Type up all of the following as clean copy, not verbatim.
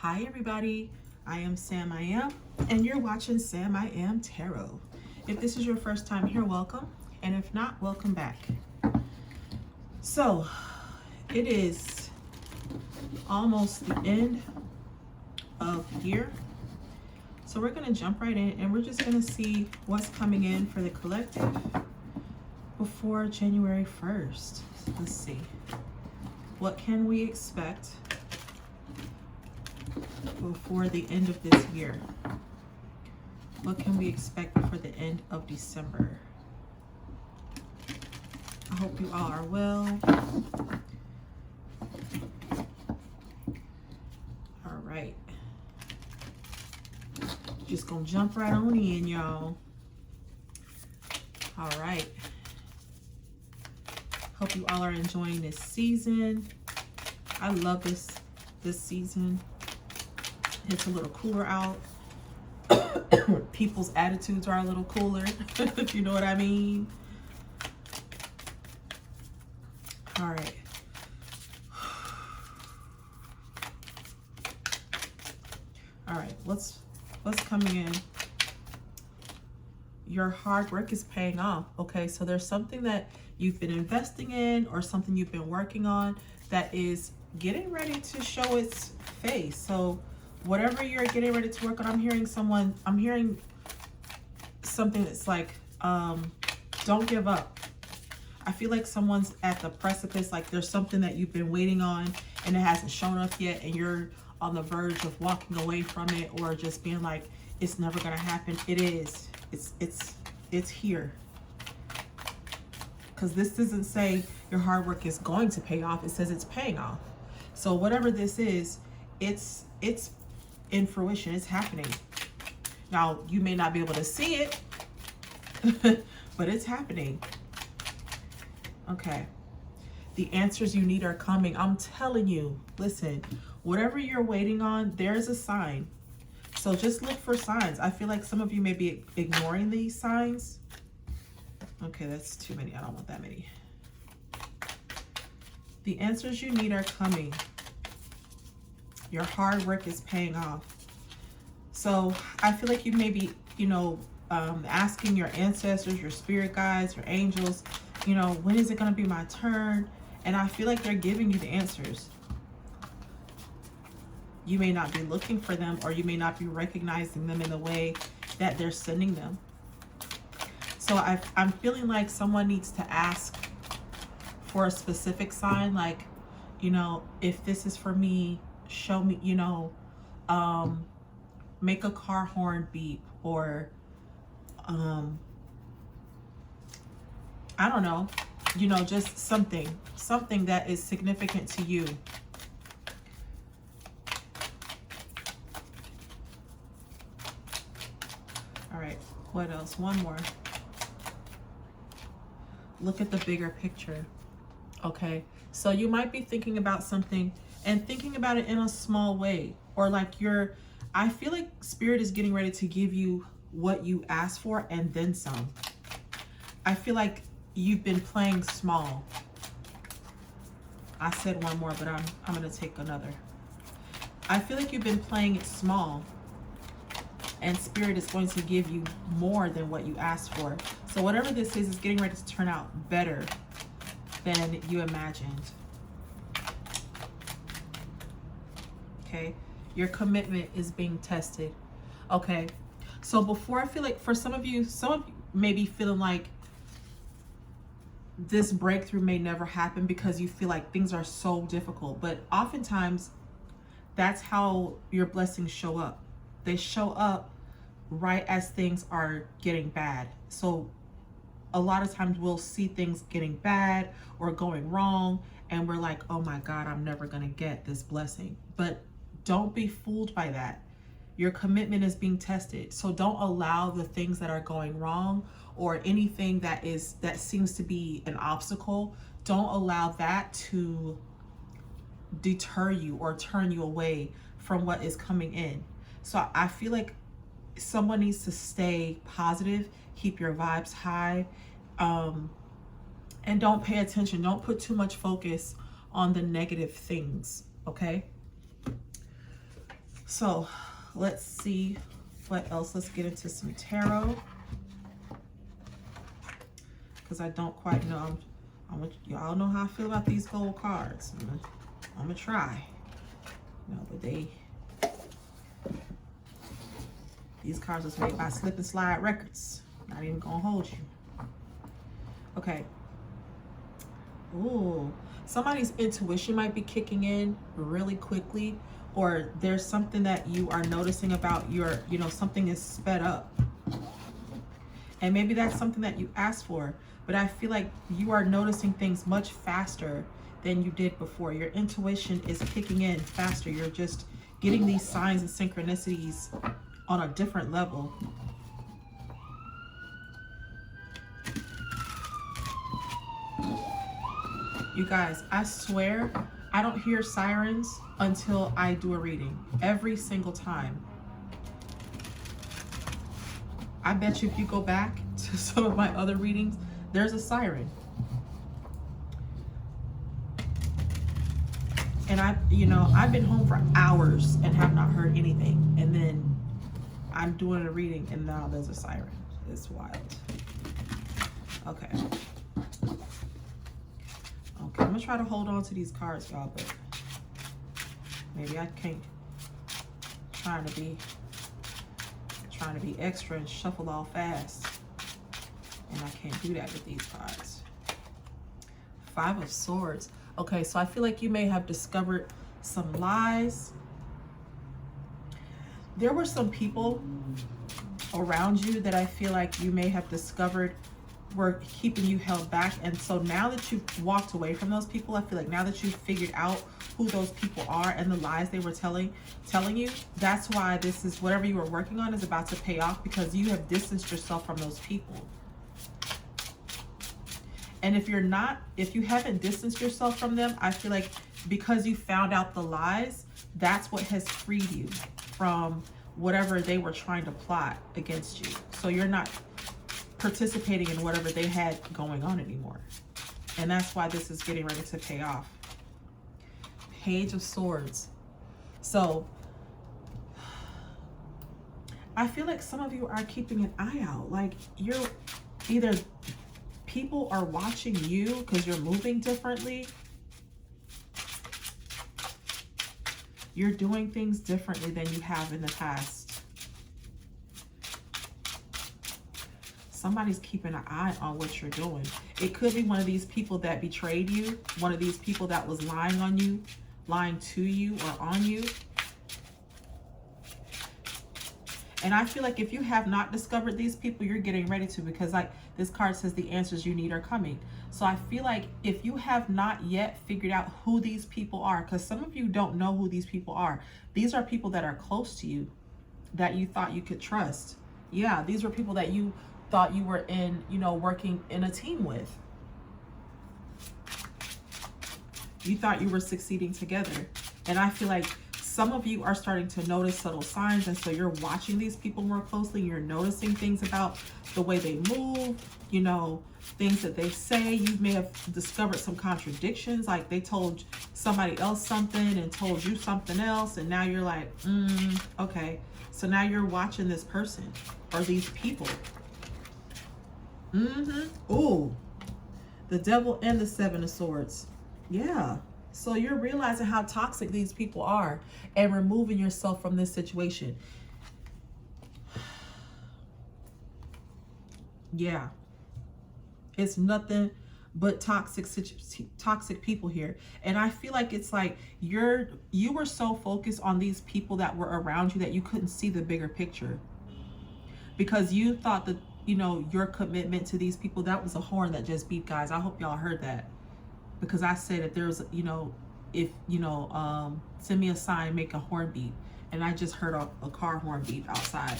Hi everybody, I am Sam I Am, and you're watching Sam I Am Tarot. If this is your first time here, welcome, and if not, welcome back. So, it is almost the end of the year, so we're going to jump right in, and we're just going to see what's coming in for the collective before January 1st. Let's see. What can we expect before the end of this year? What can we expect before the end of December? I hope you all are well. All right. Just gonna jump right on in, y'all. All right. Hope you all are enjoying this season. I love this season. It's a little cooler out. People's attitudes are a little cooler, if you know what I mean. All right. All right, what's coming in? Your hard work is paying off. Okay, so there's something that you've been investing in or something you've been working on that is getting ready to show its face. So whatever you're getting ready to work on, I'm hearing something that's like, don't give up. I feel like someone's at the precipice, like there's something that you've been waiting on and it hasn't shown up yet, and you're on the verge of walking away from it, or just being like, it's never gonna happen. It is. It's here. Because this doesn't say your hard work is going to pay off. It says it's paying off. So whatever this is, it's in fruition. It's happening. Now, you may not be able to see it, but it's happening. Okay. The answers you need are coming. I'm telling you, listen, whatever you're waiting on, there's a sign. So just look for signs. I feel like some of you may be ignoring these signs. Okay, that's too many. I don't want that many. The answers you need are coming. Your hard work is paying off. So I feel like you may be, asking your ancestors, your spirit guides, your angels, when is it going to be my turn? And I feel like they're giving you the answers. You may not be looking for them, or you may not be recognizing them in the way that they're sending them. So I'm feeling like someone needs to ask for a specific sign, like, if this is for me, show me, make a car horn beep, or, I don't know, just something that is significant to you. All right, what else? One more. Look at the bigger picture. Okay, so you might be thinking about something and thinking about it in a small way, or like I feel like Spirit is getting ready to give you what you asked for and then some. I feel like you've been playing small. I said one more, but I'm gonna take another. I feel like you've been playing it small, and Spirit is going to give you more than what you asked for. So whatever this is getting ready to turn out better than you imagined. Okay, your commitment is being tested. Okay, so before, I feel like for some of you may be feeling like this breakthrough may never happen because you feel like things are so difficult. But oftentimes, that's how your blessings show up. They show up right as things are getting bad. So a lot of times we'll see things getting bad or going wrong, and we're like, oh my God, I'm never gonna get this blessing. But don't be fooled by that. Your commitment is being tested. So don't allow the things that are going wrong, or anything that seems to be an obstacle, don't allow that to deter you or turn you away from what is coming in. So I feel like someone needs to stay positive, keep your vibes high, and don't pay attention. Don't put too much focus on the negative things, okay? So let's see what else. Let's get into some tarot, because I don't quite know. Y'all know how I feel about these gold cards. I'm gonna try. No, but these cards was made by Slip and Slide Records. Not even gonna hold you. Okay. Ooh, somebody's intuition might be kicking in really quickly, or there's something that you are noticing about your, something is sped up. And maybe that's something that you asked for, but I feel like you are noticing things much faster than you did before. Your intuition is kicking in faster. You're just getting these signs and synchronicities on a different level. You guys, I swear, I don't hear sirens until I do a reading. Every single time. I bet you if you go back to some of my other readings, there's a siren. And I've been home for hours and have not heard anything. And then I'm doing a reading and now there's a siren. It's wild. Okay. Okay, I'm gonna try to hold on to these cards, y'all, but maybe I can't. Trying to be extra and shuffle all fast. And I can't do that with these cards. Five of Swords. Okay, so I feel like you may have discovered some lies. There were some people around you that I feel like you may have discovered were keeping you held back. And so now that you've walked away from those people, I feel like now that you've figured out who those people are and the lies they were telling you, that's why this is, whatever you were working on is about to pay off, because you have distanced yourself from those people. And if you haven't distanced yourself from them, I feel like because you found out the lies, that's what has freed you from whatever they were trying to plot against you. So you're not participating in whatever they had going on anymore. And that's why this is getting ready to pay off. Page of Swords. So I feel like some of you are keeping an eye out. Like you're either people are watching you because you're moving differently. You're doing things differently than you have in the past. Somebody's keeping an eye on what you're doing. It could be one of these people that betrayed you, one of these people that was lying on you, lying to you or on you. And I feel like if you have not discovered these people, you're getting ready to, because like this card says the answers you need are coming. So I feel like if you have not yet figured out who these people are, because some of you don't know who these people are. These are people that are close to you, that you thought you could trust. Yeah, these were people that you thought you were in, working in a team with. You thought you were succeeding together. And I feel like some of you are starting to notice subtle signs, and so you're watching these people more closely. You're noticing things about the way they move, things that they say. You may have discovered some contradictions, like they told somebody else something and told you something else, and now you're like, okay. So now you're watching this person or these people. Ooh, the Devil and the Seven of Swords. Yeah. So you're realizing how toxic these people are and removing yourself from this situation. Yeah. It's nothing but toxic people here. And I feel like it's like you were so focused on these people that were around you that you couldn't see the bigger picture. Because you thought that, your commitment to these people, that was a horn that just beeped, guys. I hope y'all heard that. Because I said if there's, if, send me a sign, make a horn beep. And I just heard a car horn beep outside.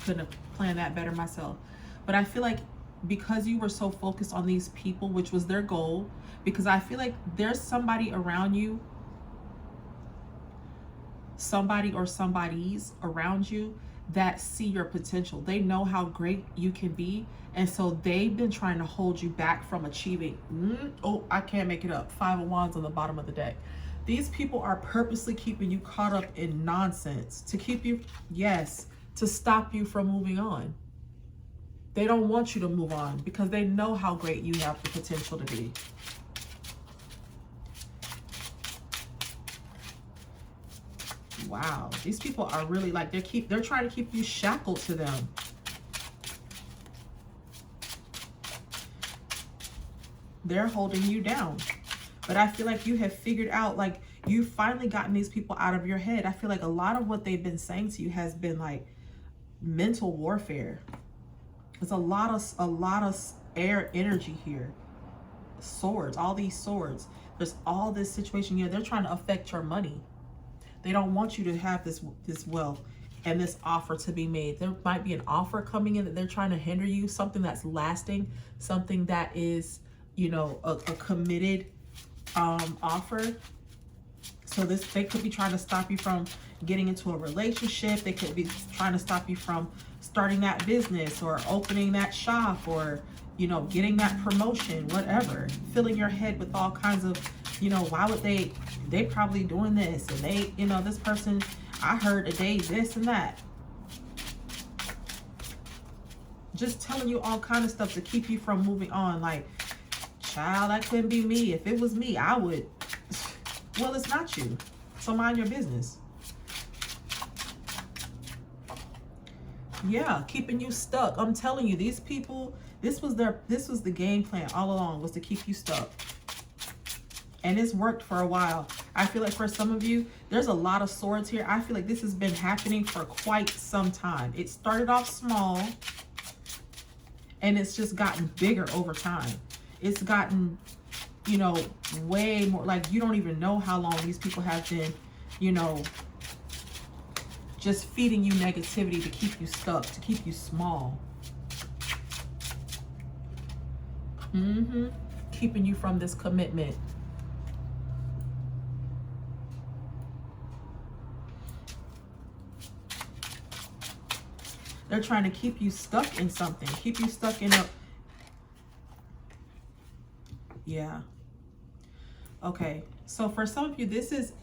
Couldn't have planned that better myself. But I feel like because you were so focused on these people, which was their goal, because I feel like there's somebody around you, somebody or somebody's around you that see your potential. They know how great you can be. And so they've been trying to hold you back from achieving. Oh, I can't make it up. 5 of Wands on the bottom of the deck. These people are purposely keeping you caught up in nonsense to keep you, yes, to stop you from moving on. They don't want you to move on because they know how great you have the potential to be. Wow, these people are really like, they're trying to keep you shackled to them. They're holding you down. But I feel like you have figured out, like, you've finally gotten these people out of your head. I feel like a lot of what they've been saying to you has been like mental warfare. There's a lot of air energy here. Swords, all these swords. There's all this situation here. They're trying to affect your money. They don't want you to have this wealth and this offer to be made. There might be an offer coming in that they're trying to hinder you, something that's lasting, something that is, you know, a committed offer. So they could be trying to stop you from getting into a relationship. They could be trying to stop you from starting that business or opening that shop or, you know, getting that promotion, whatever. Filling your head with all kinds of, you know, why would they probably doing this, and they, you know, this person, I heard today this and that. Just telling you all kind of stuff to keep you from moving on. Like, child, that couldn't be me. If it was me, I would. Well, it's not you. So mind your business. Yeah, keeping you stuck. I'm telling you, these people, this was the game plan all along, was to keep you stuck. And it's worked for a while. I feel like for some of you, there's a lot of swords here. I feel like this has been happening for quite some time. It started off small and it's just gotten bigger over time. It's gotten, you know, way more, like, you don't even know how long these people have been, you know, just feeding you negativity to keep you stuck, to keep you small. Keeping you from this commitment. They're trying to keep you stuck in something, keep you stuck in a, yeah. Okay, so for some of you, this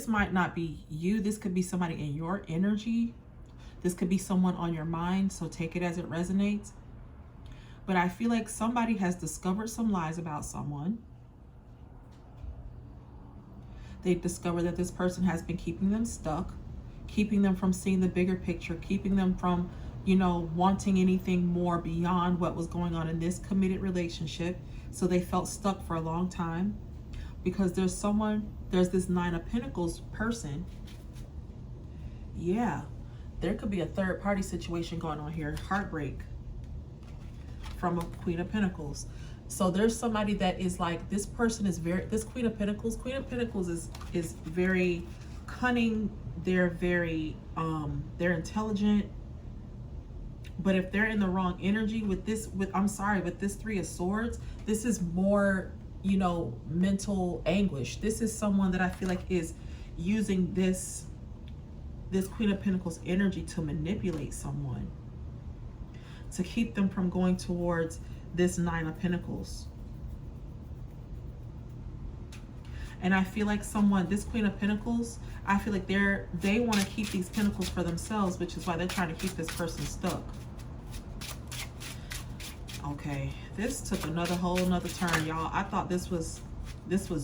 might not be you. This could be somebody in your energy. This could be someone on your mind, so take it as it resonates. But I feel like somebody has discovered some lies about someone. They've discovered that this person has been keeping them stuck, keeping them from seeing the bigger picture, keeping them from, you know, wanting anything more beyond what was going on in this committed relationship. So they felt stuck for a long time because there's this 9 of Pentacles person. Yeah, there could be a third party situation going on here. Heartbreak from a Queen of Pentacles. So there's somebody that is like, this person is this Queen of Pentacles is very cunning. They're very, they're intelligent. But if they're in the wrong energy with this 3 of Swords, this is more, you know, mental anguish. This is someone that I feel like is using this Queen of Pentacles energy to manipulate someone, to keep them from going towards this 9 of Pentacles. And I feel like this Queen of Pentacles, I feel like they want to keep these pentacles for themselves, which is why they're trying to keep this person stuck. Okay, this took whole another turn, y'all. I thought this was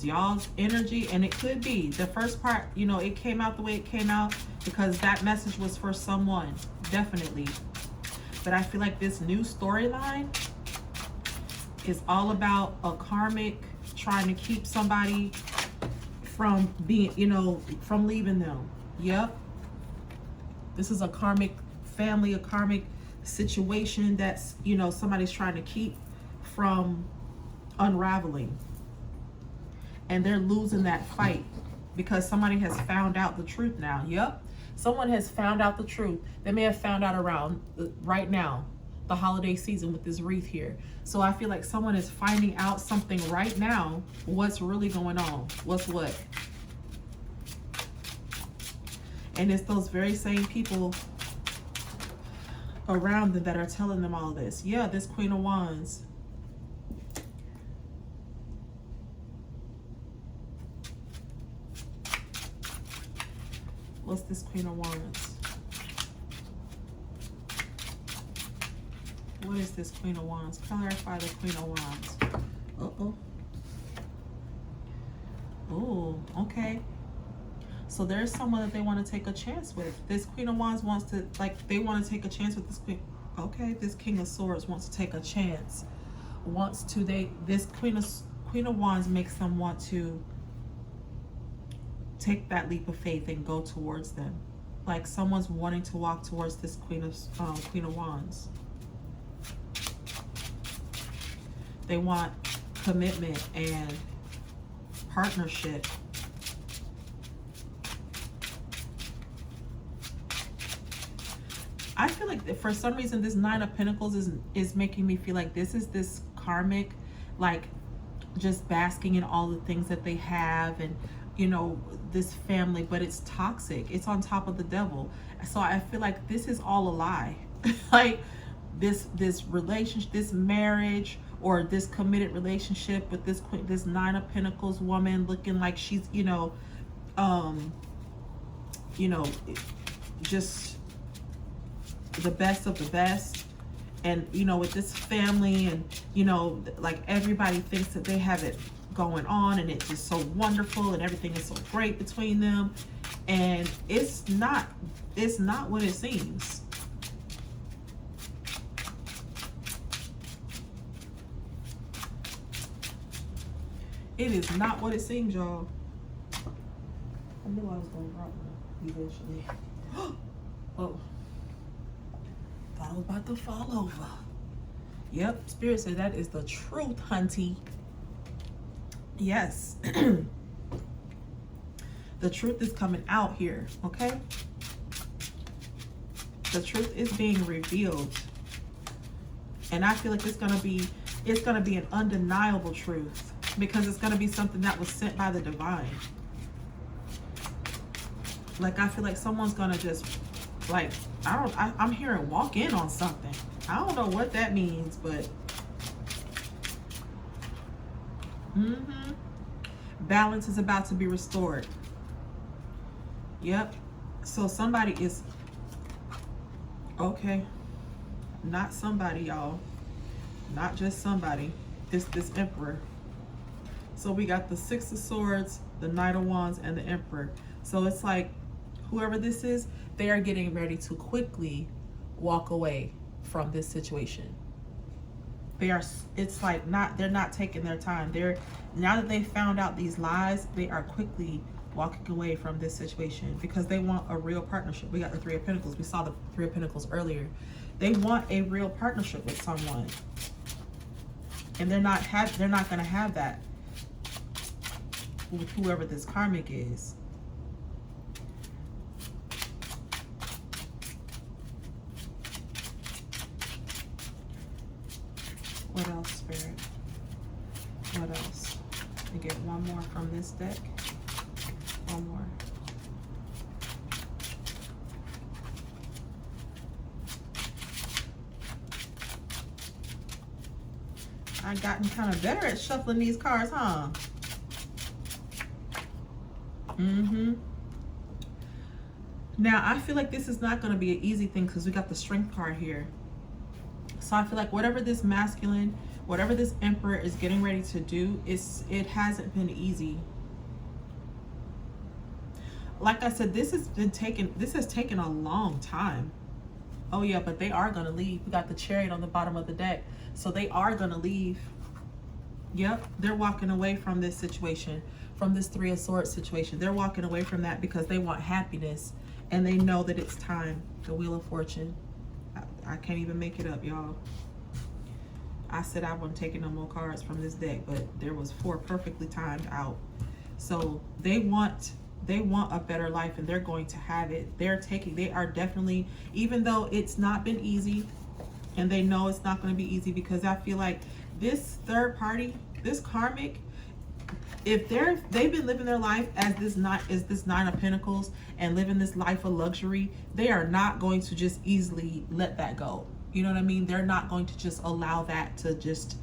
y'all's energy, and it could be. The first part, you know, it came out the way it came out because that message was for someone, definitely. But I feel like this new storyline is all about a karmic trying to keep somebody from being, you know, from leaving them. Yep. This is a karmic family, a karmic situation that's, you know, somebody's trying to keep from unraveling. And they're losing that fight because somebody has found out the truth now. Yep. Someone has found out the truth. They may have found out around right now, the holiday season with this wreath here. So I feel like someone is finding out something right now, what's really going on. What's what? And it's those very same people around them that are telling them all this. Yeah, this Queen of Wands. What's this Queen of Wands? What is this Queen of Wands? Clarify the Queen of Wands. Uh-oh. Oh, okay. So there's someone that they want to take a chance with. This Queen of Wands wants to, like, they want to take a chance with this Queen. Okay, this King of Swords wants to take a chance. This Queen of Wands makes them want to take that leap of faith and go towards them. Like someone's wanting to walk towards this Queen of Wands. They want commitment and partnership. I feel like for some reason this Nine of Pentacles is making me feel like this karmic, like just basking in all the things that they have, and you know, this family, but it's toxic. It's on top of the devil. So I feel like this is all a lie. Like this relationship, this marriage, or this committed relationship with this Nine of Pentacles woman looking like she's, just the best of the best. And, with this family, and, like everybody thinks that they have it going on and it's just so wonderful and everything is so great between them. And it's not what it seems. It is not what it seems, y'all. I knew I was going to drop one eventually. Oh. Thought I was about to fall over. Yep, Spirit said that is the truth, hunty. Yes. The truth is coming out here, okay? The truth is being revealed. And I feel like it's gonna be an undeniable truth, because it's gonna be something that was sent by the divine. Like I feel like someone's gonna just, like, I'm hearing walk in on something. I don't know what that means, but balance is about to be restored. Yep. So somebody is, okay, not somebody, y'all, not just somebody. It's this Emperor. So we got the Six of Swords, the Knight of Wands, and the Emperor. So it's like whoever this is, they are getting ready to quickly walk away from this situation. It's like they're not taking their time. Now that they found out these lies, they are quickly walking away from this situation because they want a real partnership. We got the Three of Pentacles. We saw the Three of Pentacles earlier. They want a real partnership with someone. And they're not going to have that with whoever this karmic is. What else, Spirit? What else? I get one more from this deck. One more. I've gotten kind of better at shuffling these cards, huh? Now, I feel like this is not going to be an easy thing because we got the Strength card here. So I feel like whatever this masculine, whatever this Emperor is getting ready to do, it hasn't been easy. Like I said, this has taken a long time. Oh yeah, but they are gonna leave. We got the Chariot on the bottom of the deck. So they are gonna leave. Yep, they're walking away from this situation, from this Three of Swords situation. They're walking away from that because they want happiness and they know that it's time. The Wheel of Fortune. I can't even make it up, y'all. I said I wasn't taking no more cards from this deck, but there was 4 perfectly timed out. So they want a better life and they're going to have it. They are definitely, even though it's not been easy, and they know it's not going to be easy, because I feel like this third party, this karmic, if they've been living their life as this nine of pentacles and living this life of luxury, they are not going to just easily let that go. You know what I mean? They're not going to just allow that to just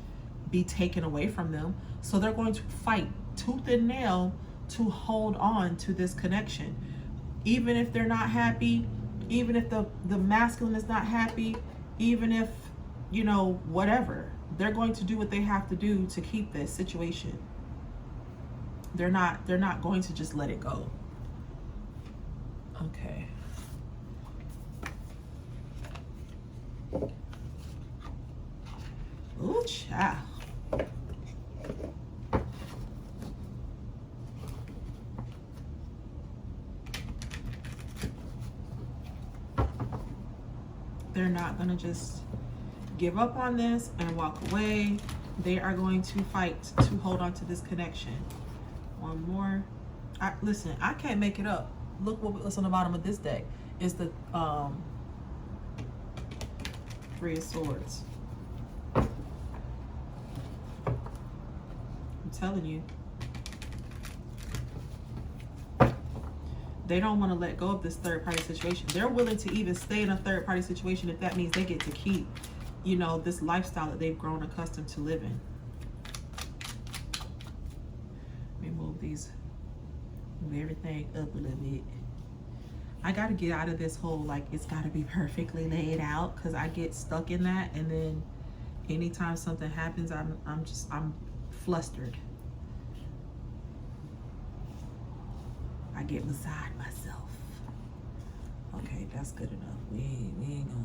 be taken away from them. So they're going to fight tooth and nail to hold on to this connection. Even if they're not happy, even if the masculine is not happy, even if, you know, whatever, they're going to do what they have to do to keep this situation. They're not going to just let it go. Okay. Ooh, child. They're not going to just give up on this and walk away. They are going to fight to hold on to this connection. One more. Listen, I can't make it up. Look what's on the bottom of this deck. Is the Three of Swords. I'm telling you. They don't want to let go of this third party situation. They're willing to even stay in a third party situation if that means they get to keep, you know, this lifestyle that they've grown accustomed to living. Move everything up a little bit. I got to get out of this whole, like, it's got to be perfectly laid out, because I get stuck in that, and then anytime something happens, I'm flustered. I get beside myself. Okay, that's good enough. We ain't gonna.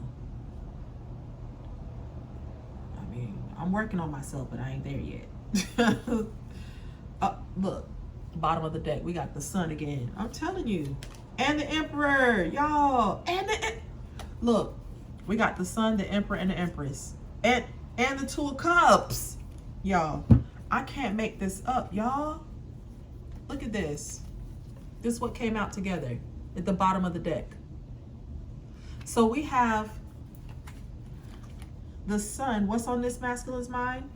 I mean, I'm working on myself, but I ain't there yet. Look, bottom of the deck, we got the Sun again. I'm telling you, and the Emperor, y'all, and look, we got the Sun, the Emperor, and the Empress, and the Two of Cups, y'all. I can't make this up, y'all. Look at this. This is what came out together at the bottom of the deck. So we have the Sun. What's on this masculine's mind?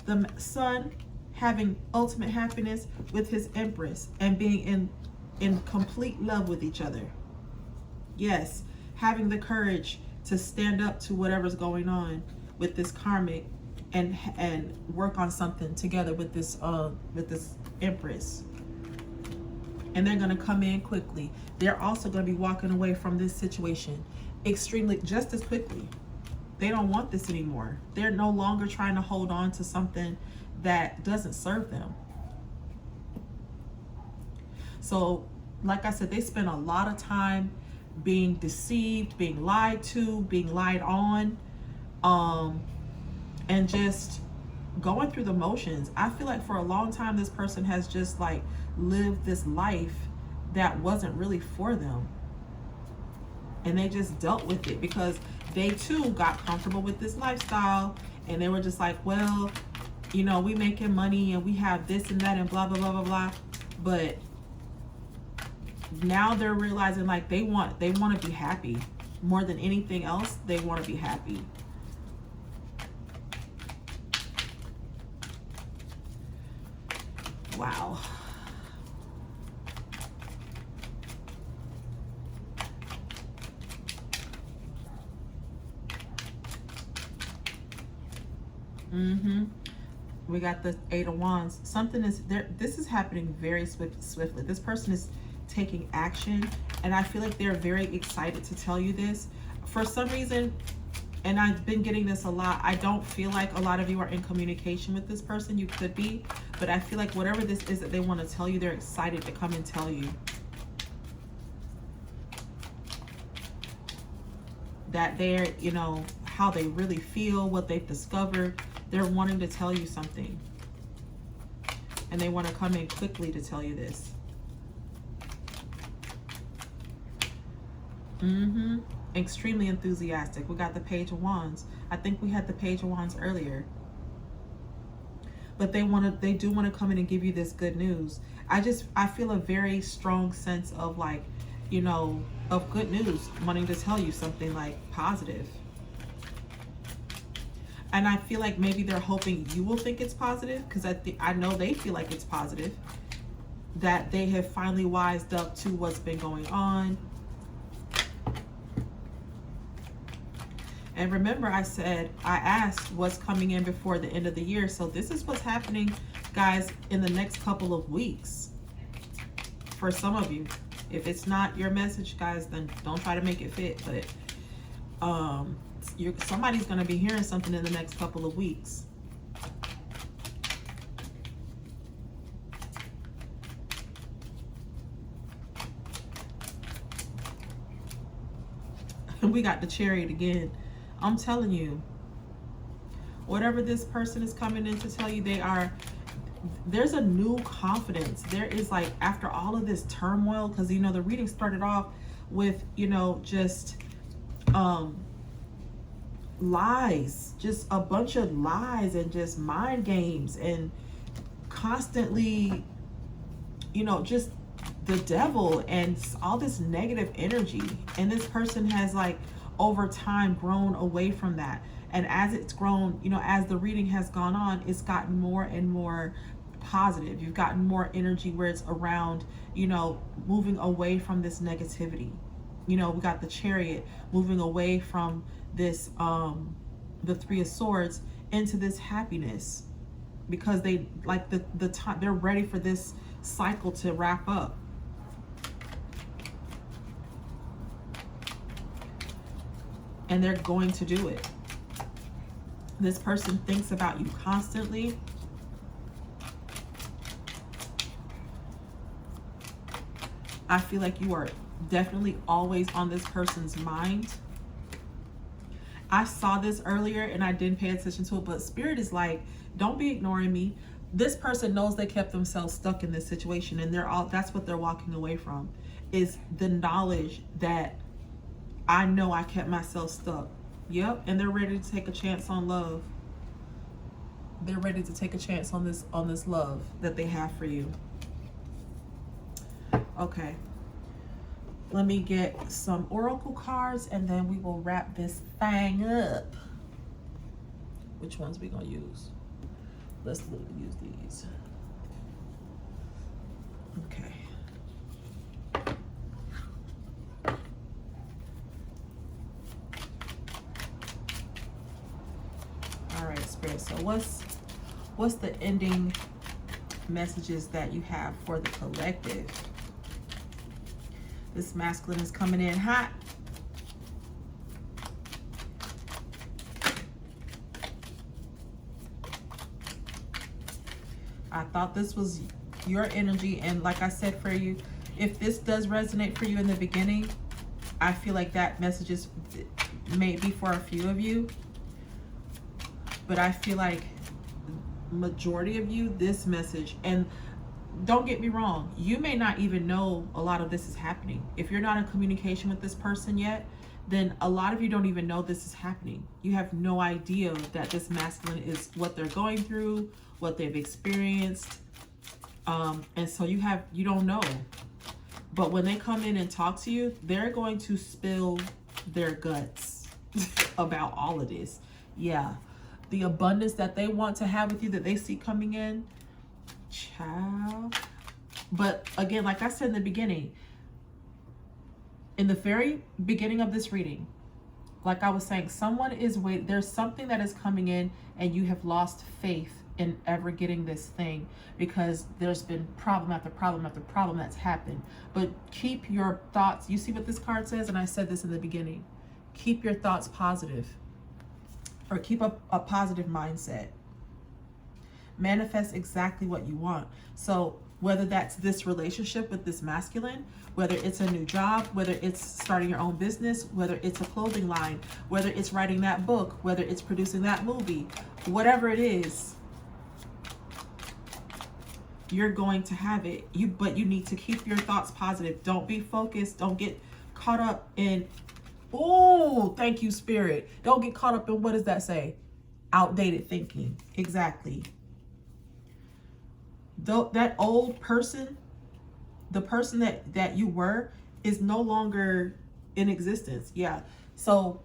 The Sun having ultimate happiness with his Empress and being in complete love with each other. Yes, having the courage to stand up to whatever's going on with this karmic and work on something together with this Empress. And they're going to come in quickly. They're also going to be walking away from this situation just as quickly. They don't want this anymore. They're no longer trying to hold on to something that doesn't serve them. So, like I said, they spend a lot of time being deceived, being lied to, being lied on, and just going through the motions. I feel like for a long time, this person has just like lived this life that wasn't really for them. And they just dealt with it because they too got comfortable with this lifestyle, and they were just like, well, you know, we making money and we have this and that and blah, blah, blah, blah, blah. But now they're realizing like they want to be happy more than anything else. They want to be happy. Wow. We got the Eight of Wands. Something is there. This is happening very swiftly. This person is taking action, and I feel like they're very excited to tell you this. For some reason, and I've been getting this a lot, I don't feel like a lot of you are in communication with this person. You could be, but I feel like whatever this is that they want to tell you, they're excited to come and tell you. That they're, you know, how they really feel, what they've discovered. They're wanting to tell you something. And they want to come in quickly to tell you this. Extremely enthusiastic. We got the Page of Wands. I think we had the Page of Wands earlier. But they do want to come in and give you this good news. I feel a very strong sense of like, you know, of good news, wanting to tell you something like positive. And I feel like maybe they're hoping you will think it's positive, because I know they feel like it's positive, that they have finally wised up to what's been going on. And remember, I asked what's coming in before the end of the year. So this is what's happening, guys, in the next couple of weeks for some of you. If it's not your message, guys, then don't try to make it fit. But somebody's going to be hearing something in the next couple of weeks. We got the Chariot again. I'm telling you, whatever this person is coming in to tell you, there's a new confidence. There is, like, after all of this turmoil, because, you know, the reading started off with, you know, just lies, just a bunch of lies and just mind games and constantly, you know, just the devil and all this negative energy. And this person has, like, over time grown away from that. And as it's grown, you know, as the reading has gone on, it's gotten more and more positive. You've gotten more energy where it's around, you know, moving away from this negativity. You know, we got the Chariot moving away from this, the Three of Swords, into this happiness, because they like the time, they're ready for this cycle to wrap up. And they're going to do it. This person thinks about you constantly. I feel like you are definitely always on this person's mind. I saw this earlier and I didn't pay attention to it, but Spirit is like, don't be ignoring me. This person knows they kept themselves stuck in this situation, and that's what they're walking away from, is the knowledge that I know I kept myself stuck. Yep, and they're ready to take a chance on love. They're ready to take a chance on this love that they have for you. Okay. Let me get some oracle cards and then we will wrap this thing up. Which ones we gonna use? Let's use these. Okay. All right, Spirit. So what's the ending messages that you have for the collective? This masculine is coming in hot. I thought this was your energy, and like I said, for you, if this does resonate for you in the beginning, I feel like that message is maybe for a few of you, but I feel like majority of you, this message, and don't get me wrong, you may not even know a lot of this is happening. If you're not in communication with this person yet, then a lot of you don't even know this is happening. You have no idea that this masculine is what they're going through, what they've experienced. And so you don't know. But when they come in and talk to you, they're going to spill their guts about all of this. Yeah. The abundance that they want to have with you, that they see coming in, child. But again, like I said in the beginning, in the very beginning of this reading, like I was saying, someone is waiting. There's something that is coming in and you have lost faith in ever getting this thing, because there's been problem after problem after problem that's happened. But keep your thoughts, you see what this card says, and I said this in the beginning, keep your thoughts positive, or keep a positive mindset. Manifest exactly what you want. So whether that's this relationship with this masculine, whether it's a new job, whether it's starting your own business, whether it's a clothing line, whether it's writing that book, whether it's producing that movie, whatever it is, you're going to have it. But you need to keep your thoughts positive. Don't be focused. Don't get caught up in, oh, thank you, Spirit. Don't get caught up in, what does that say? Outdated thinking. Exactly. That old person, the person that you were, is no longer in existence. Yeah. So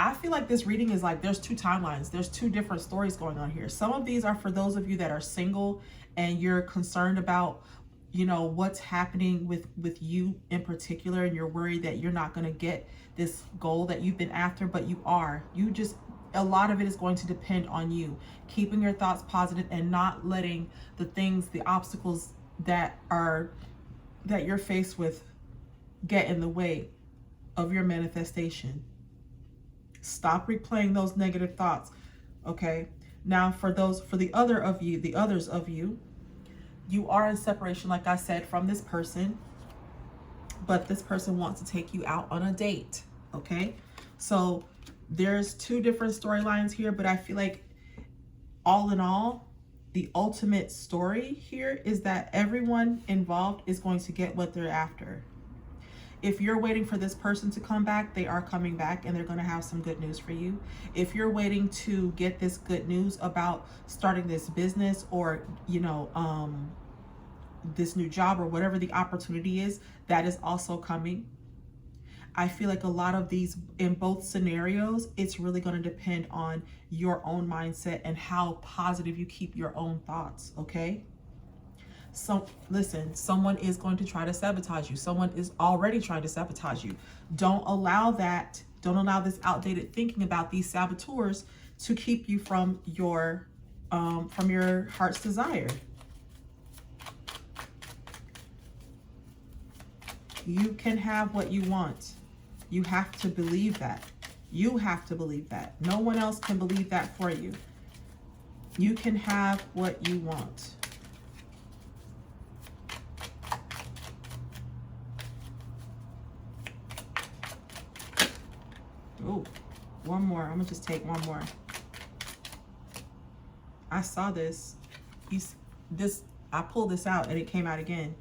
I feel like this reading is like there's two timelines. There's two different stories going on here. Some of these are for those of you that are single and you're concerned about, you know, what's happening with you in particular, and you're worried that you're not going to get this goal that you've been after, but you are. You just, a lot of it is going to depend on you keeping your thoughts positive and not letting the things, the obstacles that you're faced with get in the way of your manifestation. Stop replaying those negative thoughts. Okay. Now for the others of you, you are in separation, like I said, from this person, but this person wants to take you out on a date. Okay. So there's two different storylines here, but I feel like all in all, the ultimate story here is that everyone involved is going to get what they're after. If you're waiting for this person to come back, they are coming back and they're going to have some good news for you. If you're waiting to get this good news about starting this business or, you know, this new job or whatever the opportunity is, that is also coming. I feel like a lot of these, in both scenarios, it's really going to depend on your own mindset and how positive you keep your own thoughts. Okay. So listen, someone is going to try to sabotage you. Someone is already trying to sabotage you. Don't allow that. Don't allow this outdated thinking about these saboteurs to keep you from your heart's desire. You can have what you want. You have to believe that. You have to believe that. No one else can believe that for you. You can have what you want. Oh, one more. I'm gonna just take one more. I saw this. I pulled this out and it came out again.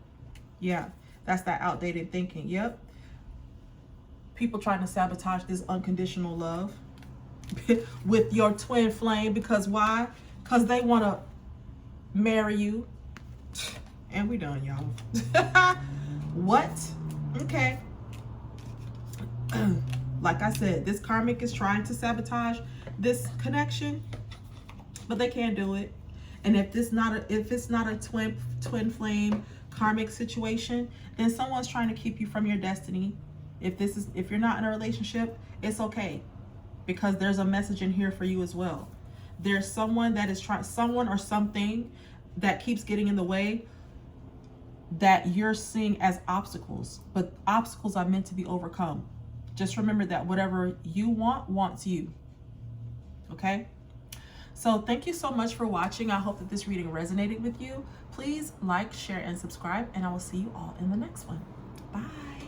Yeah, that's that outdated thinking. Yep. People trying to sabotage this unconditional love with your twin flame. Because why? Because they want to marry you. And we done, y'all. What? Okay. Like I said, this karmic is trying to sabotage this connection, but they can't do it. And if it's not a twin flame karmic situation, then someone's trying to keep you from your destiny. If you're not in a relationship, it's okay, because there's a message in here for you as well. There's someone that is someone or something that keeps getting in the way that you're seeing as obstacles, but obstacles are meant to be overcome. Just remember that whatever you want wants you. Okay? So thank you so much for watching. I hope that this reading resonated with you. Please like, share, and subscribe, and I will see you all in the next one. Bye.